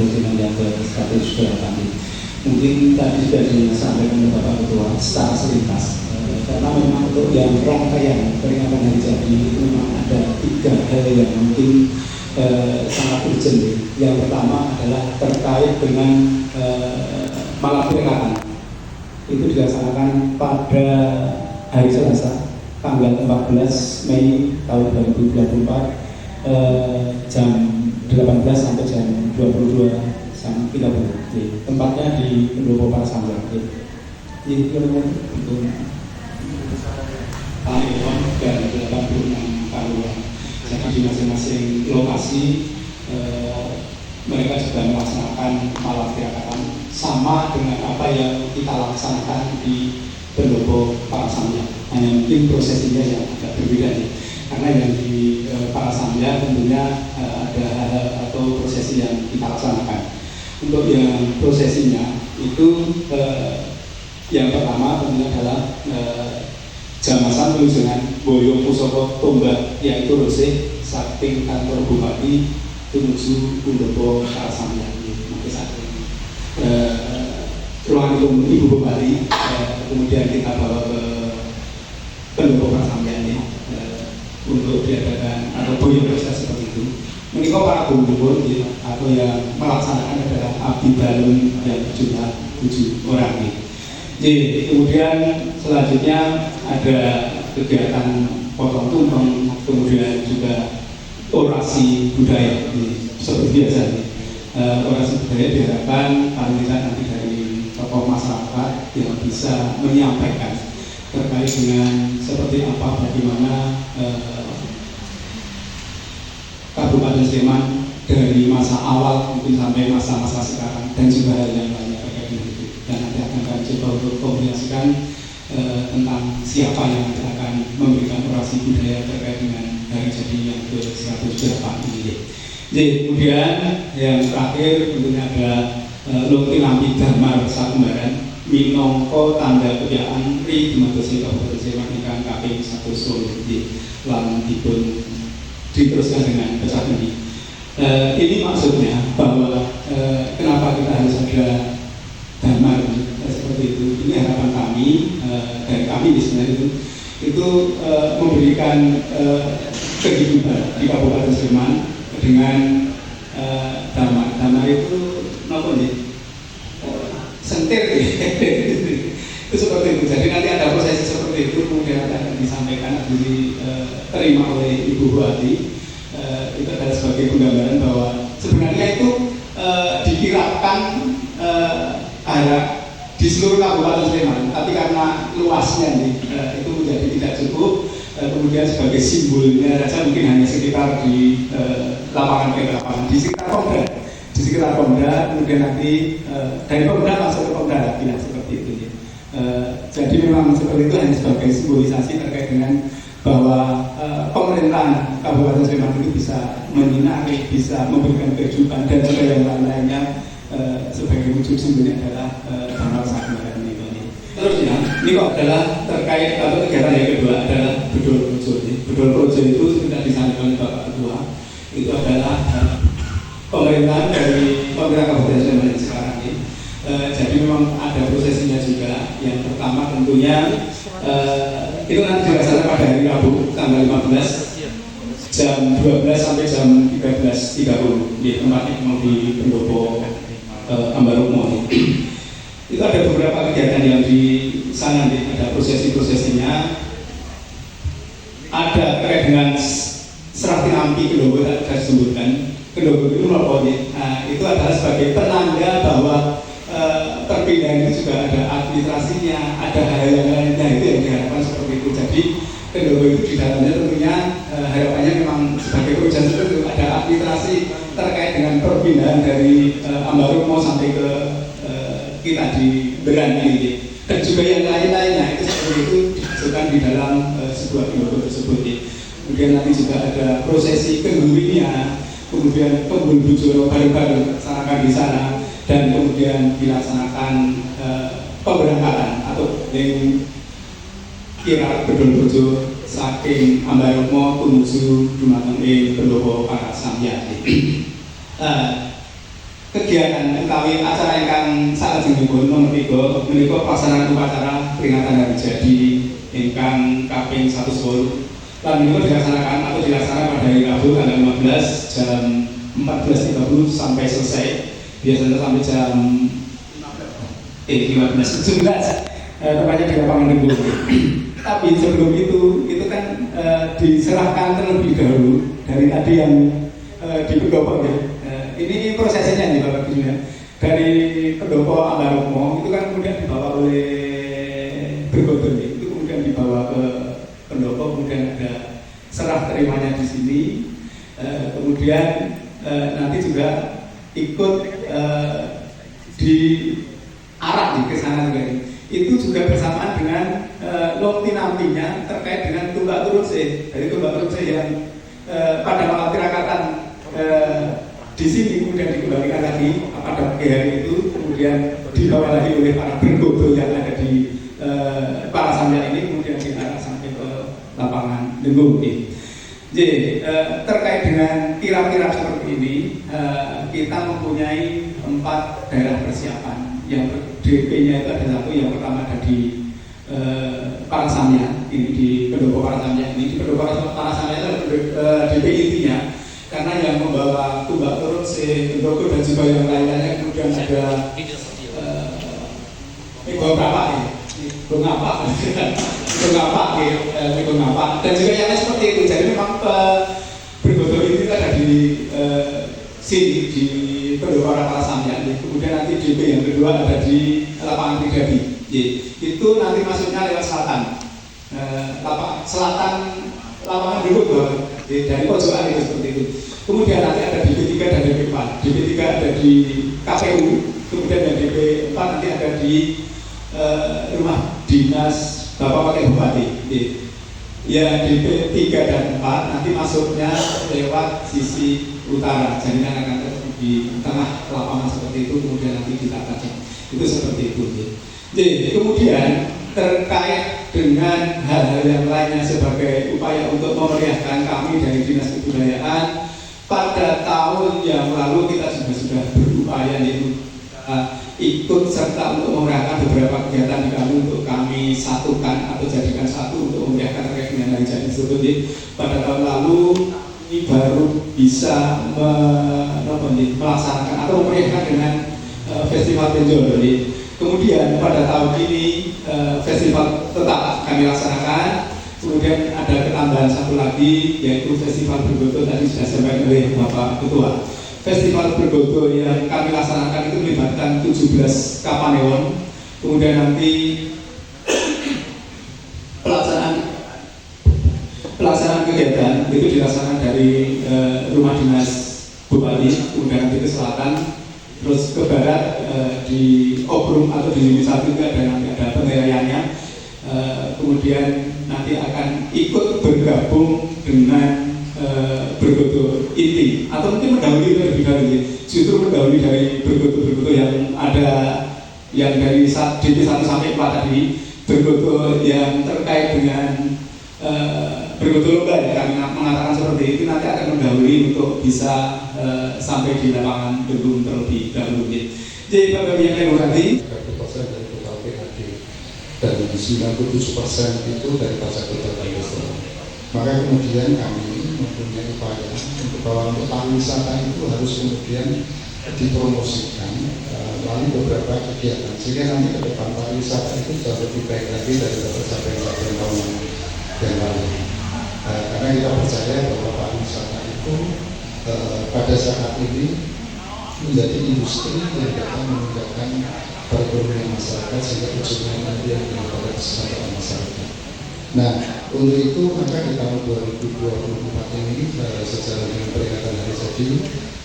Regimen yang ke-108. Mungkin tadi sudah disampaikan oleh Bapak Ketua secara selintas, karena memang untuk yang rangkaian peringatan hari jadi itu memang ada 3 hal yang mungkin sangat urgent. Yang pertama adalah terkait dengan malam peringatan. Itu dilaksanakan pada hari Selasa tanggal 14 Mei tahun 2024 jam 18 sampai jam 22.30. Tempatnya di Pendopo Parasambya. Dan 86 karyawan. Jadi di masing-masing lokasi mereka juga melaksanakan malam peringatan sama dengan apa yang kita laksanakan di Pendopo Parasambya. Hanya mungkin prosesinya yang agak berbeda nih. Karena yang di Parasambya tentunya ada hal atau prosesi yang kita laksanakan. Untuk yang prosesinya itu yang pertama tentunya adalah jamasan dengan Boyo Pusoko Tombak, yaitu Roseh saking kantor Bupati menuju Pendopo Parasambya. Ruangan Ibu Bupati, kemudian kita bawa ke Pendopo Parasambya ini untuk diadakan atau boyo proses seperti itu. Menikah para gubernur atau yang melaksanakan adalah abdi balun yang berjumlah 7 orang ini. Jadi kemudian selanjutnya ada kegiatan potong tumpeng, kemudian juga orasi budaya seperti biasa. Orasi budaya diharapkan paling tidak nanti dari tokoh masyarakat yang bisa menyampaikan terkait dengan seperti apa bagaimana Kabupaten Sleman dari masa awal mungkin sampai masa-masa sekarang dan juga hal yang lainnya terkait dengan itu. Dan nanti akan kami coba untuk kombinasikan tentang siapa yang akan memberikan orasi budaya terkait dengan hari jadi yang ke-108 ini. Jadi kemudian yang terakhir tentunya ada Lungti Lampi Damar Sakembaran minangka tanda kejayaan Ri Dumadosi Kabupaten Sleman ingkang kaping 110 lan dipun diteruskan dengan pecah ini. Ini maksudnya bahwa kenapa kita harus ada damar seperti itu. Ini harapan kami dari kami di sebenarnya itu memberikan kehidupan di Kabupaten Sleman dengan damar. Damar itu apa nih? Sentir itu seperti itu. Jadi nanti ada prosesi seperti itu kemudian akan disampaikan diterima oleh Ibu Bupati. Itu adalah sebagai penggambaran bahwa sebenarnya itu dikirakan ada di seluruh Kabupaten Sleman, tapi karena luasnya nih itu menjadi tidak cukup. Kemudian sebagai simbolnya saja mungkin hanya sekitar di lapangan di sekitar Pemda. Di sekitar Pemda, kemudian nanti dari Pemda langsung ke Pemda lagi seperti itu. Jadi memang seperti itu hanya sebagai simbolisasi terkait dengan bahwa pemerintahan Kabupaten Sleman itu bisa menyinari, bisa memberikan kehidupan dan juga yang lain-lainnya sebagai wujud simbolnya adalah Damar Sakembaran ini. Terus ya, ini kok adalah terkait atau kegiatan yang kedua adalah Bedol Projo. Bedol Projo itu sudah disampaikan oleh Bapak Ketua. Itu adalah pemerintahan dari pemerintah Kabupaten Sleman yang sekarang ini. Jadi memang ada prosesinya juga. Yang pertama tentunya itu nanti dilaksanakan pada hari Rabu tanggal 15 jam 12 sampai jam 13.30 di tempatnya memang di Pendopo Ambarukmo. Itu ada beberapa kegiatan yang di sana, ada prosesi-prosesinya, ada terkait dengan serah tinampi Pendopo yang sudah disebutkan. Pendopo itu itu adalah sebagai penanda bahwa perpindahan itu juga ada administrasinya, ada hal yang lainnya, itu yang diharapkan seperti itu. Jadi Pendopo itu di dalamnya tentunya harapannya memang sebagai perusahaan itu ada administrasi terkait dengan perpindahan dari Ambarukmo sampai ke kita di Beran ini, dan juga yang lain-lainnya itu seperti itu dimasukkan di dalam sebuah Pendopo tersebut. Kemudian nanti juga ada prosesi kendurinya, kemudian pembun bujuro bareng-bareng dilaksanakan di sana, dan kemudian dilaksanakan pemberangkatan atau yang kira Bedol Projo saking Ambarukmo menuju dumateng Pendopo Parasambya. kegiatan utawi acara ingkang salajengipun nomor 3 menika pelaksanaan upacara peringatan hari jadi ingkang kaping 110 lan menika dilaksanakan pada hari Rabu tanggal 15 jam 14.30 sampai selesai, biasanya sampai jam 17 tepatnya di lapangan Denggung. Tapi sebelum itu kan diserahkan terlebih dahulu dari tadi yang di pendopo ya. Ini prosesnya nih Bapak Ibu ya. Dari pendopo Ambaromo itu kan kemudian dibawa oleh Bergoton itu kemudian dibawa ke pendopo, kemudian ada serah terimanya di sini, kemudian nanti juga ikut diarah ke sana juga. Itu juga bersamaan dengan loktinampinya terkait dengan tumbak turun sih. Dari tumbak turun sih yang pada malam tirakatan di sini kemudian dikembalikan lagi pada pagi hari itu, kemudian dibawa lagi oleh para bergoto yang ada di para samya ini, kemudian diarah sampai ke lapangan Denggung. Jadi terkait dengan kirap-kirap seperti ini, kita mempunyai 4 daerah persiapan. Yang DP-nya itu ada 1, yang pertama ada di Parasamya, ini di pendopo Parasamya ini. Di pendopo Parasamya itu ada DP intinya, karena yang membawa tumbak turun si pendopo dan juga yang lainnya, kemudian ada beberapa ya, ngapa dan juga yang lain seperti itu. Jadi memang bergoto ini ada di sini di pendopo Parasamya. Kemudian nanti DP yang kedua ada di lapangan Trigadi. Itu nanti masuknya lewat selatan, lapangan Denggung dari pojokan itu seperti itu. Kemudian nanti ada DP3 dan DP4. DP3 ada di KPU, kemudian yang DP4 nanti ada di rumah dinas Bapak Wakil Bupati. Ya, DP3 dan 4 nanti masuknya lewat sisi utara, jadi akan di tengah lapangan seperti itu, kemudian nanti ditata. Itu seperti itu. Jadi kemudian terkait dengan hal-hal yang lainnya sebagai upaya untuk memeriahkan, kami dari Dinas Kebudayaan pada tahun yang lalu kita sudah berupaya yaitu ikut serta untuk memeriahkan beberapa kegiatan di kami untuk kami satukan atau jadikan satu untuk memeriahkan terkait dengan hari jadi tersebut. Pada tahun lalu ini baru bisa melaksanakan atau memeriahkan dengan festival Benjol. Kemudian pada tahun ini festival tetap kami laksanakan. Kemudian ada ketambahan satu lagi, yaitu festival Bergoto, tadi sudah disampaikan oleh Bapak Ketua. Festival Bergoto yang kami laksanakan itu melibatkan 17 kapanewon. Kemudian nanti pelaksanaan kegiatan itu dilaksanakan dari rumah dinas Bupati, kemudian nanti ke selatan, terus ke barat di Obrum atau di Lini Satu juga nanti ada penilaiannya. Kemudian nanti akan ikut bergabung dengan Bergoto inti, atau mungkin mendahului lebih dahulu, justru mendahului dari Bergoto yang ada yang dari DP 1 sampai 4 tadi, Bergoto yang terkait dengan Bergoto lomba ya, kami mengatakan seperti itu, nanti akan mendahului untuk bisa sampai di lapangan Denggung terlebih dahulu. Jadi Bapak yang lain tadi 30% dari total PHD dan 97% itu dari pajak total Desa. Maka kemudian kami mempunyai upaya untuk bahwa untuk pariwisata itu harus kemudian dipromosikan melalui beberapa kegiatan, sehingga nanti ke depan pariwisata itu jauh lebih baik lagi daripada capaian tahun yang lalu. Karena kita percaya bahwa pariwisata itu pada saat ini menjadi industri yang dapat meningkatkan perekonomian masyarakat, sehingga ujungnya nanti yang kepada kesejahteraan masyarakat. Nah, untuk itu maka di tahun 2024 ini sejalan dengan peringatan hari jadi,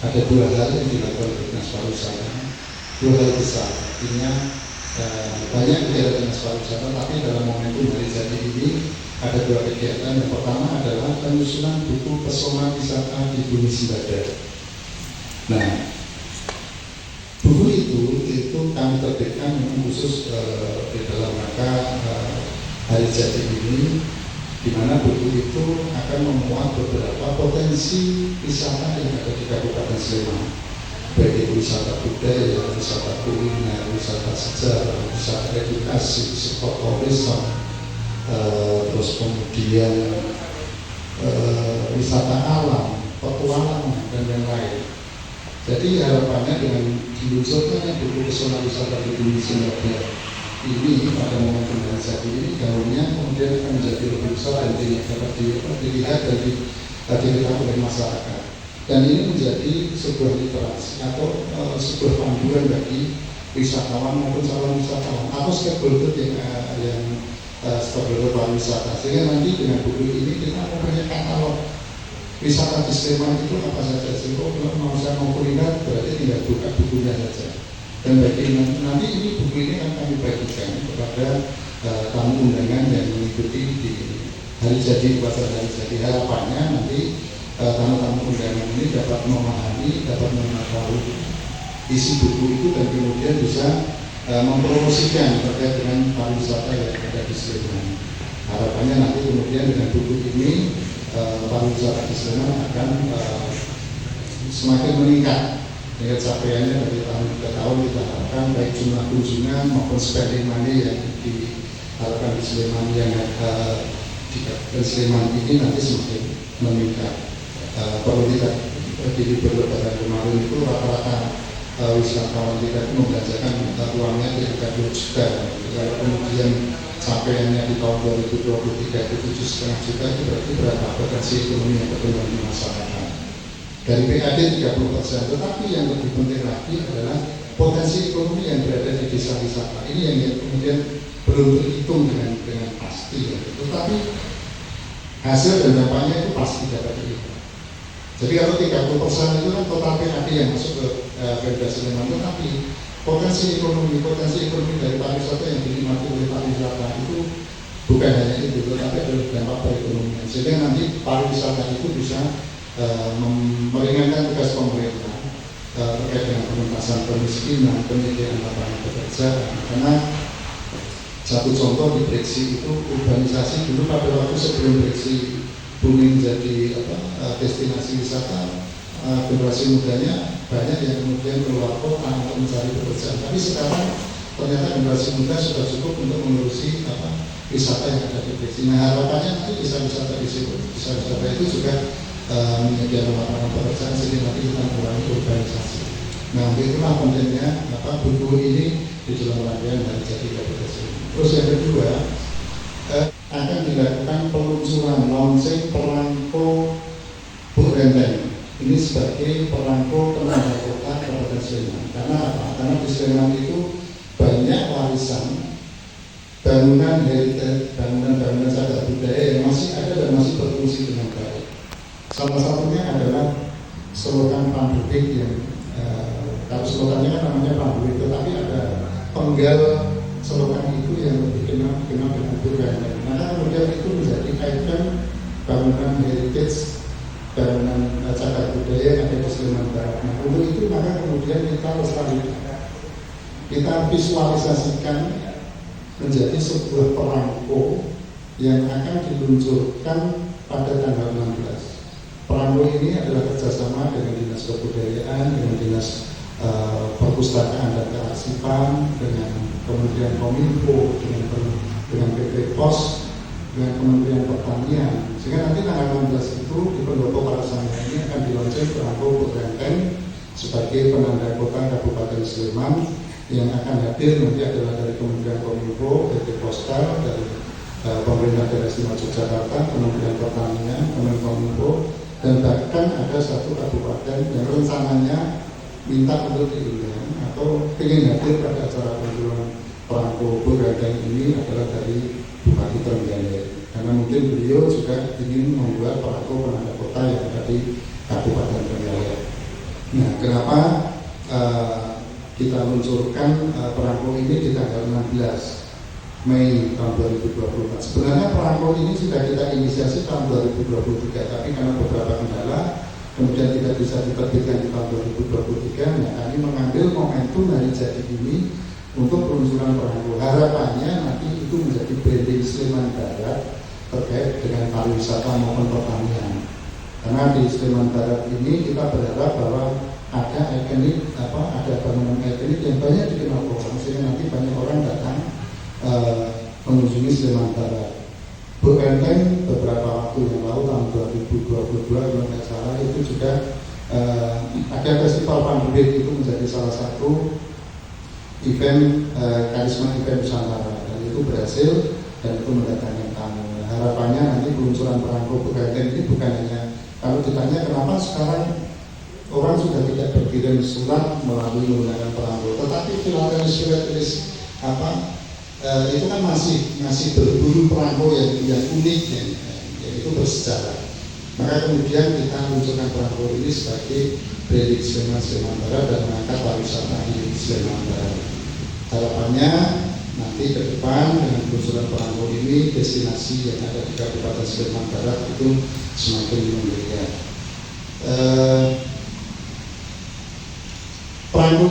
ada 2 hal yang dilakukan oleh Dinas Pariwisata. 2 hal besar, artinya banyak kegiatan Dinas Pariwisata, tapi dalam momentum hari jadi ini ada 2 kegiatan. Yang pertama adalah penyusunan buku pesona wisata di Bumi Simbada. Nah, buku itu kami terbitkan memang khusus di dalam rangka hari jadi ini, di mana buku itu akan memuat beberapa potensi wisata yang ada di Kabupaten Sleman. baik itu wisata budaya, wisata kuliner, wisata sejarah, wisata edukasi, psikoturism, terus kemudian wisata alam, petualangan dan yang lain. Jadi harapannya dengan diluncurkannya buku pesona wisata di Indonesia ini pada momentum hari jadi ini gaungnya kemudian akan menjadi lebih besar dan dapat dilihat dan dilihat oleh masyarakat. Dan ini menjadi sebuah literasi atau sebuah panduan bagi wisatawan maupun calon wisatawan atau stakeholder yang stakeholder pariwisata. Sehingga nanti dengan buku ini kita mempunyai katalog wisata di Sleman itu apa saja. Sehingga kalau mau saya mau kuliner berarti tinggal buka bukunya saja. Dan bagi nanti ini buku ini akan kami bagikan kepada tamu undangan yang mengikuti di hari jadi upacara hari jadi. Harapannya nanti tamu-tamu undangan ini dapat memahami, dapat mengetahui isi buku itu dan kemudian bisa mempromosikan terkait dengan pariwisata yang ada di Sleman. Harapannya nanti kemudian dengan buku ini pariwisata di Sleman akan semakin meningkat. Tingkat capaiannya dari tahun ke tahun kita harapkan baik jumlah kunjungan maupun spending money yang diharapkan di Sleman yang di Sleman ini nanti semakin meningkat. Kalau kita di beberapa kemarin itu rata-rata wisatawan kita itu membelanjakan uangnya di angka 2 juta. Kalau kemudian capaiannya di tahun 2023 itu 7,5 juta, itu berarti berapa potensi ekonomi yang berkembang di masyarakat. Dari PAD 30%, tetapi yang lebih penting lagi adalah potensi ekonomi yang berada di desa wisata ini yang kemudian belum terhitung dengan pasti. Tetapi hasil dan dampaknya itu pasti dapat dihitung. Jadi kalau 30% itu kan total PAD yang masuk ke Pemda Sleman, tetapi potensi ekonomi dari pariwisata yang dinikmati oleh pariwisata itu bukan hanya itu, tetapi adalah dampak perekonomian. Sehingga nanti pariwisata itu bisa meringankan tugas pemerintah terkait dengan pengentasan kemiskinan, penyediaan lapangan pekerjaan. Karena satu contoh di Breksi itu urbanisasi dulu pada waktu sebelum Breksi booming jadi destinasi wisata, generasi mudanya banyak yang kemudian keluar kota untuk mencari pekerjaan. Tapi sekarang ternyata generasi muda sudah cukup untuk mengurusi wisata yang ada di Breksi. Nah harapannya nanti wisata di situ, wisata itu juga menyediakan lapangan pekerjaan sehingga nanti kita mengurangi urbanisasi. Nah itulah pentingnya buku ini di dalam rangkaian dari jadi Kabupaten. Terus yang kedua akan dilakukan peluncuran launching perangko Bu Renteng ini sebagai perangko penanda kota Kabupaten Sleman. Karena apa? Karena di Sleman itu banyak warisan bangunan heritage, bangunan cagar budaya yang masih ada dan masih berfungsi dengan baik. Salah satunya adalah slogan Pandubik yang kalau slogannya kan namanya Pandubik, tetapi ada penggal slogan itu yang lebih dikenal dengan Bu Renteng. Nah kemudian itu menjadi ikon bangunan heritage, bangunan cagar budaya yang ada di Sleman Barat. Nah untuk itu maka kemudian kita lestarikan, kita visualisasikan menjadi sebuah perangko yang akan diluncurkan pada tanggal 16. Perangko ini adalah kerjasama dengan Dinas Kebudayaan, dengan Dinas Perpustakaan dan Kearsipan, dengan Kementerian Kominfo, dengan PT Pos, dengan Kementerian Pertanian. Sehingga nanti tanggal 16 itu di Pendopo Palasangga ini akan dilaunching perangko Bu Renteng sebagai penanda kota Kabupaten Sleman yang akan hadir nanti adalah dari Kementerian Kominfo, PT Postal, dari Pemerintah Daerah Istimewa Yogyakarta, Kementerian Pertanian, Kemenkominfo, dan bahkan ada satu kabupaten yang rencananya minta untuk diundang atau ingin hadir pada acara peluncuran perangko Bu Renteng ini adalah dari Bupati Trenggalek, karena mungkin beliau juga ingin membuat perangko penanda kota yang ada di Kabupaten Trenggalek. Nah, kenapa kita luncurkan perangko ini di tanggal 16 Mei tahun 2024. Sebenarnya perangko ini sudah kita inisiasi tahun 2023, tapi karena beberapa kendala kemudian tidak bisa diterbitkan di tahun 2023. Nah, kami mengambil momentum hari jadi ini untuk peluncuran perangko. Harapannya nanti itu menjadi branding Sleman Barat terkait dengan pariwisata maupun pertanian. Karena di Sleman Barat ini kita berharap bahwa ada ikonik ada bangunan ikonik yang banyak dikenal orang, sehingga nanti banyak orang datang mengunjungi Sleman Barat. Benteng beberapa waktu yang lalu tahun 2022 kalau tidak salah itu juga ada festival Pandebit, itu menjadi salah satu event karisma event Nusantara, dan itu berhasil dan itu mendatangkan tamu. Harapannya nanti peluncuran perangko Benteng ini bukan hanya, kalau ditanya kenapa sekarang orang sudah tidak berkirim surat melalui menggunakan perangko, tetapi filatelis itu kan masih berburu perangko yang unik, yaitu bersejarah. Maka kemudian kita munculkan perangko ini sebagai branding Sleman Barat dan mengangkat pariwisata di Sleman Barat. Harapannya nanti ke depan dengan peluncuran perangko ini, destinasi yang ada di Kabupaten Sleman Barat itu semakin menggeliat. Perangko